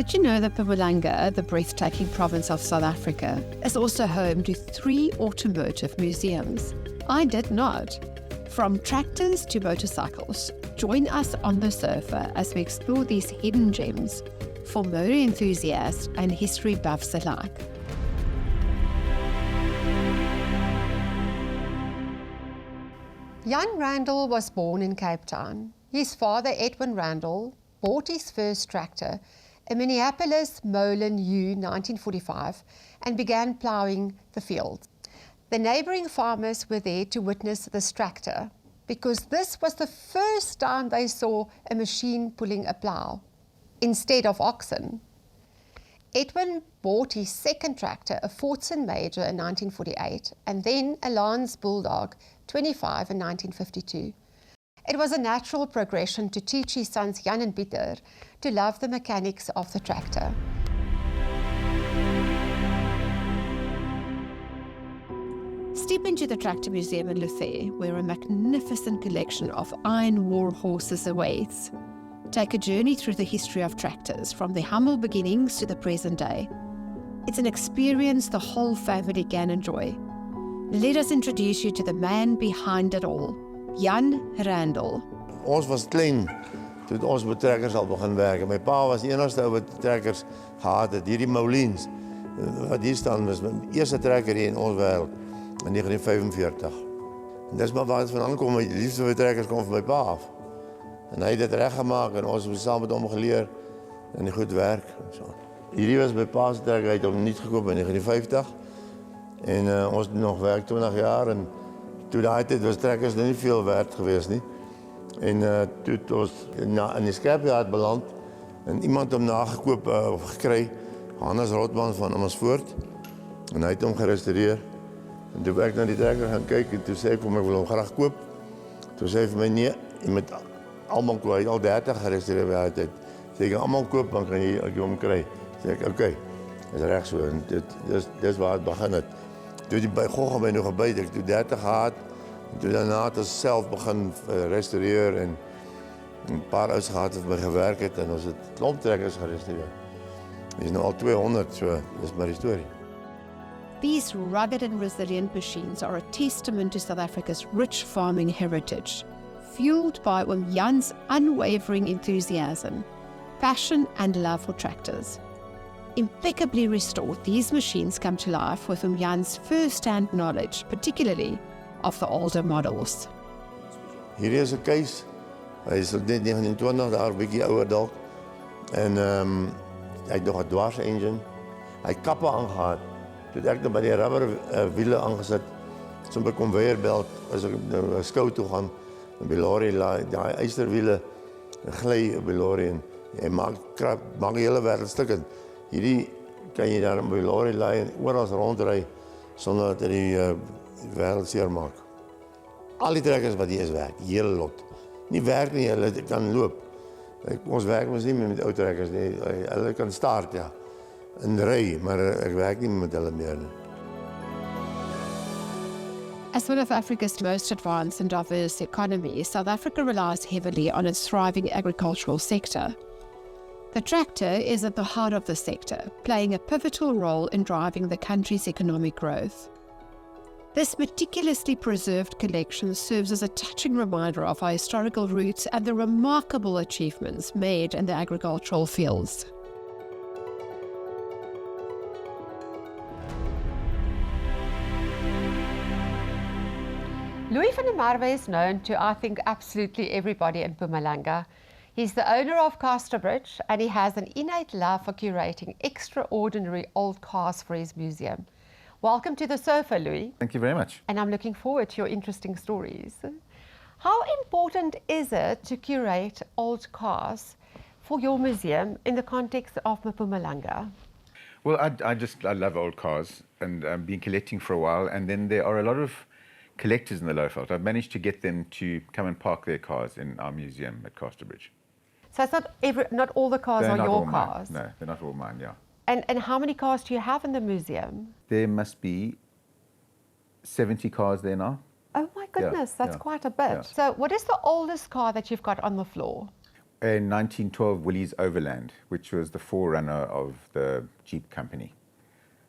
Did you know that Mpumalanga, the breathtaking province of South Africa, is also home to 3 automotive museums? I did not. From tractors to motorcycles, join us on the sofa as we explore these hidden gems for motor enthusiasts and history buffs alike. Jan Randall was born in Cape Town. His father, Edwin Randall, bought his first tractor, a Minneapolis Molen U 1945, and began ploughing the fields. The neighboring farmers were there to witness this tractor because this was the first time they saw a machine pulling a plough instead of oxen. Edwin bought his second tractor, a Fortson Major, in 1948, and then a Lance Bulldog 25 in 1952. It was a natural progression to teach his sons Jan and Pieter to love the mechanics of the tractor. Step into the Tractor Museum in Luthe, where a magnificent collection of iron war horses awaits. Take a journey through the history of tractors, from their humble beginnings to the present day. It's an experience the whole family can enjoy. Let us introduce you to the man behind it all, Jan Randall. Ons was klein toe ons met trekkers al begin werk. My pa was die enigste ou wat trekkers gehad het. Hierdie Moulins wat hier staan was my eerste trekker hier in ons wêreld in 1945. En dis maar waar dit vandaan kom, die liefste vir trekkers kom van my pa af. En hy het dit reggemaak en ons het saam met hom geleer en die goed werk en so. Hierdie was my pa se trekker, hy het hom nuut gekoop in 1950. En ons het nog werk 20 jaar en toe daai tyd was trekkers nie veel werd geweest nie. En toe het ons in die scrapyard beland en iemand hom nagekoop of gekry, Hannes Rotman van Amersfoort. En hy het hom gerestaureer. En toe ek na die trekker gaan kyk en toe sê ek vir my, ek wil hom graag koop. Toe sê hy vir my, nee, jy moet almal koop, hy het al 30 gerestaureer by die tyd. Sê ek, almal koop, dan kan jy hom kry. Sê ek, oké, is reg so. En dis waar het begin het. Toe die by Gogga my nog gebyt, ek toe 30 gehad. En toe daarna het ons self begin restaureer en 'n paar ouens gehad wat vir my gewerk het en ons het klomp trekkers gerestaureer. Dit is nou al 200, so dis maar die storie. These rugged and resilient machines are a testament to South Africa's rich farming heritage, fueled by Jan's unwavering enthusiasm, passion and love for tractors. Impeccably restored, these machines come to life with Jan's first-hand knowledge, particularly of the older models. Hier is 'n keis. Hy is net 29, daar 'n bietjie ouer dalk. En hy het nog 'n dwars engine. Hy het kappe aangehad. Toe ek dan by die rubber wiele aangesit, so 'n conveyorbelt as ek nou skou toe gaan, en by lorry daai ysterwiele gly op die lorry en hy maak die hele wêreld stukkend. Hierdie kan jy daar by lorry lê en oral rondry sonder dat dit die wêreld seermaak. Al die trekkers wat hier is werk, die hele lot. Nie werk nie, hulle kan loop. Ons werk mos nie met ou trekkers nie. Hulle kan start, ja. En ry, maar ek werk nie met hulle meer nie. As one of Africa's most advanced and diverse economies, South Africa relies heavily on its thriving agricultural sector. The tractor is at the heart of the sector, playing a pivotal role in driving the country's economic growth. This meticulously preserved collection serves as a touching reminder of our historical roots and the remarkable achievements made in the agricultural fields. Louis van der Merwe is known to, I think, absolutely everybody in Mpumalanga. He's the owner of Casterbridge and he has an innate love for curating extraordinary old cars for his museum. Welcome to the sofa, Louis. Thank you very much. And I'm looking forward to your interesting stories. How important is it to curate old cars for your museum in the context of Mpumalanga? Well, I love old cars and I've been collecting for a while, and then there are a lot of collectors in the Lowveld. I've managed to get them to come and park their cars in our museum at Casterbridge. So it's not all the cars are your cars? No, they're not all mine, yeah. And how many cars do you have in the museum? There must be 70 cars there now. Oh my goodness, that's quite a bit. Yeah. So what is the oldest car that you've got on the floor? a 1912 Willys Overland, which was the forerunner of the Jeep company.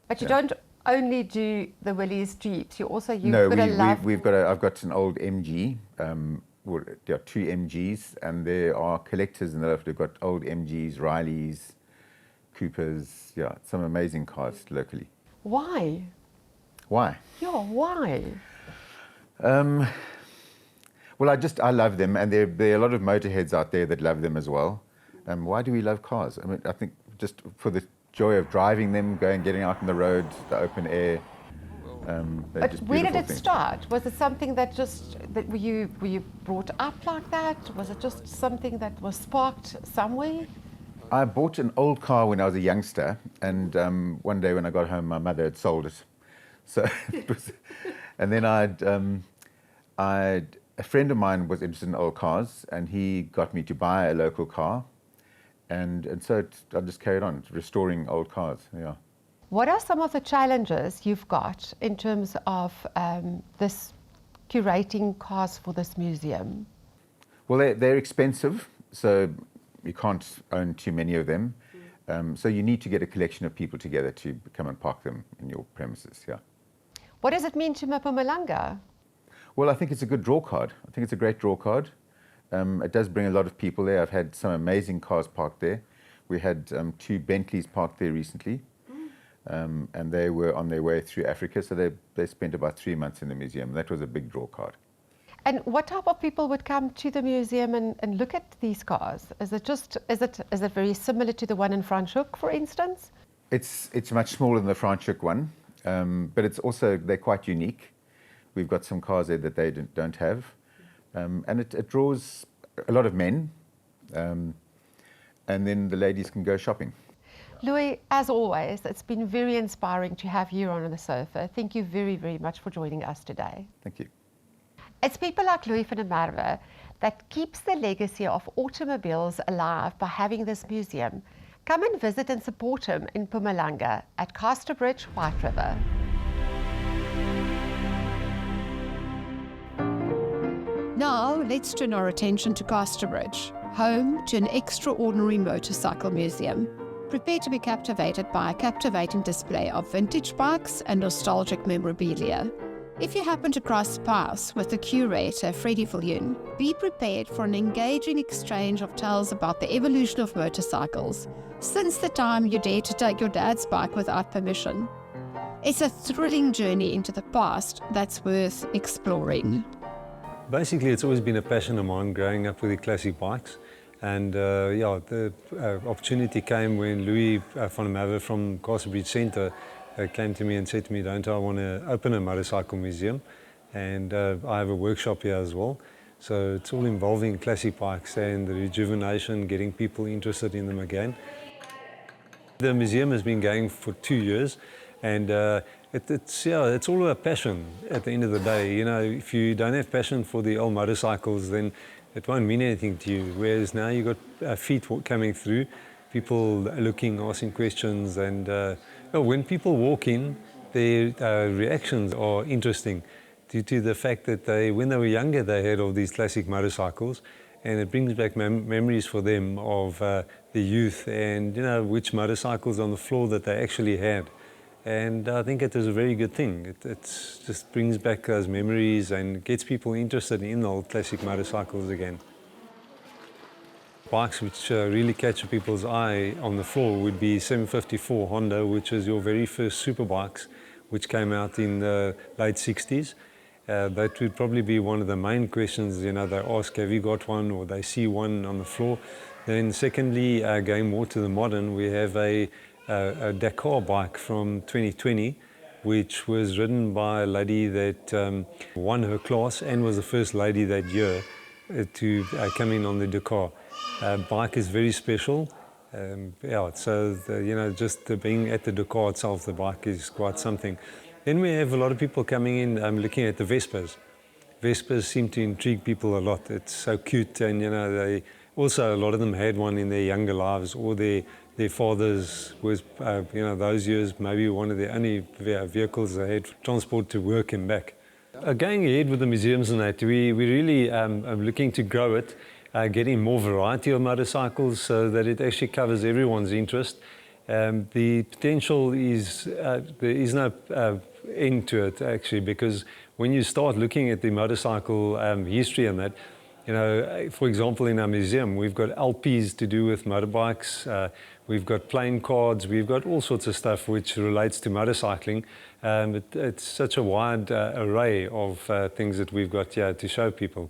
But you don't only do the Willys Jeeps, you've No, got a love... I've got an old MG, there are 2 MGs, and there are collectors in the loft. We've got old MGs, Rileys, Coopers, some amazing cars locally. Why? Why? Yeah, why? Well, I love them, and there are a lot of motorheads out there that love them as well. Why do we love cars? I mean, I think just for the joy of driving them, getting out on the road, the open air. But where did it start? Was it something that were you brought up like that? Was it just something that was sparked somewhere? I bought an old car when I was a youngster, and one day when I got home, my mother had sold it. So it was, and then a friend of mine was interested in old cars, and he got me to buy a local car, and so I just carried on restoring old cars. Yeah. What are some of the challenges you've got in terms of this curating cars for this museum? Well, they're expensive, so you can't own too many of them. So you need to get a collection of people together to come and park them in your premises. Yeah. What does it mean to Mpumalanga? Well, I think it's a good draw card. I think it's a great draw card. It does bring a lot of people there. I've had some amazing cars parked there. We had 2 Bentleys parked there recently, and they were on their way through Africa, so they spent about 3 months in the museum. That was a big draw card. And what type of people would come to the museum and look at these cars? Is it very similar to the one in Franschhoek, for instance? It's much smaller than the Franschhoek one, but they're quite unique. We've got some cars there that they don't have, and it draws a lot of men, and then the ladies can go shopping. Louis, as always, it's been very inspiring to have you on the sofa. Thank you very, very much for joining us today. Thank you. It's people like Louis van der Merwe that keeps the legacy of automobiles alive by having this museum. Come and visit and support him in Mpumalanga at Casterbridge, White River. Now, let's turn our attention to Casterbridge, home to an extraordinary motorcycle museum. Prepare to be captivated by a captivating display of vintage bikes and nostalgic memorabilia. If you happen to cross paths with the curator, Freddie Viljoen, be prepared for an engaging exchange of tales about the evolution of motorcycles since the time you dared to take your dad's bike without permission. It's a thrilling journey into the past that's worth exploring. Basically, it's always been a passion of mine growing up with the classic bikes. And the opportunity came when Louis van der Merwe from Casterbridge Centre came to me and said to me, don't I want to open a motorcycle museum? And I have a workshop here as well. So it's all involving classic bikes and the rejuvenation, getting people interested in them again. The museum has been going for 2 years, and it's all a passion at the end of the day. You know, if you don't have passion for the old motorcycles, then it won't mean anything to you. Whereas now you've got feet coming through, people looking, asking questions, and when people walk in, their reactions are interesting due to the fact that when they were younger, they had all these classic motorcycles, and it brings back memories for them of the youth and, you know, which motorcycles on the floor that they actually had. And I think it is a very good thing. It just brings back those memories and gets people interested in the old classic motorcycles again. Bikes which really catch people's eye on the floor would be 754 Honda, which is your very first super bikes, which came out in the late 60s. That would probably be one of the main questions, you know, they ask, have you got one, or they see one on the floor. Then secondly, going more to the modern, we have a Dakar bike from 2020, which was ridden by a lady that won her class and was the first lady that year to come in on the Dakar. Bike is very special. Just being at the Dakar itself, the bike is quite something. Then we have a lot of people coming in looking at the Vespas. Vespas seem to intrigue people a lot. It's so cute, and, you know, they also, a lot of them had one in their younger lives, or their fathers was, those years, maybe one of the only vehicles they had for transport to work and back. Going ahead with the museums and that, we really are looking to grow it. getting more variety of motorcycles so that it actually covers everyone's interest. The potential is, there is no end to it actually, because when you start looking at the motorcycle history and that, you know, for example, in our museum, we've got LPs to do with motorbikes, we've got playing cards, we've got all sorts of stuff which relates to motorcycling. It's such a wide array of things that we've got here to show people.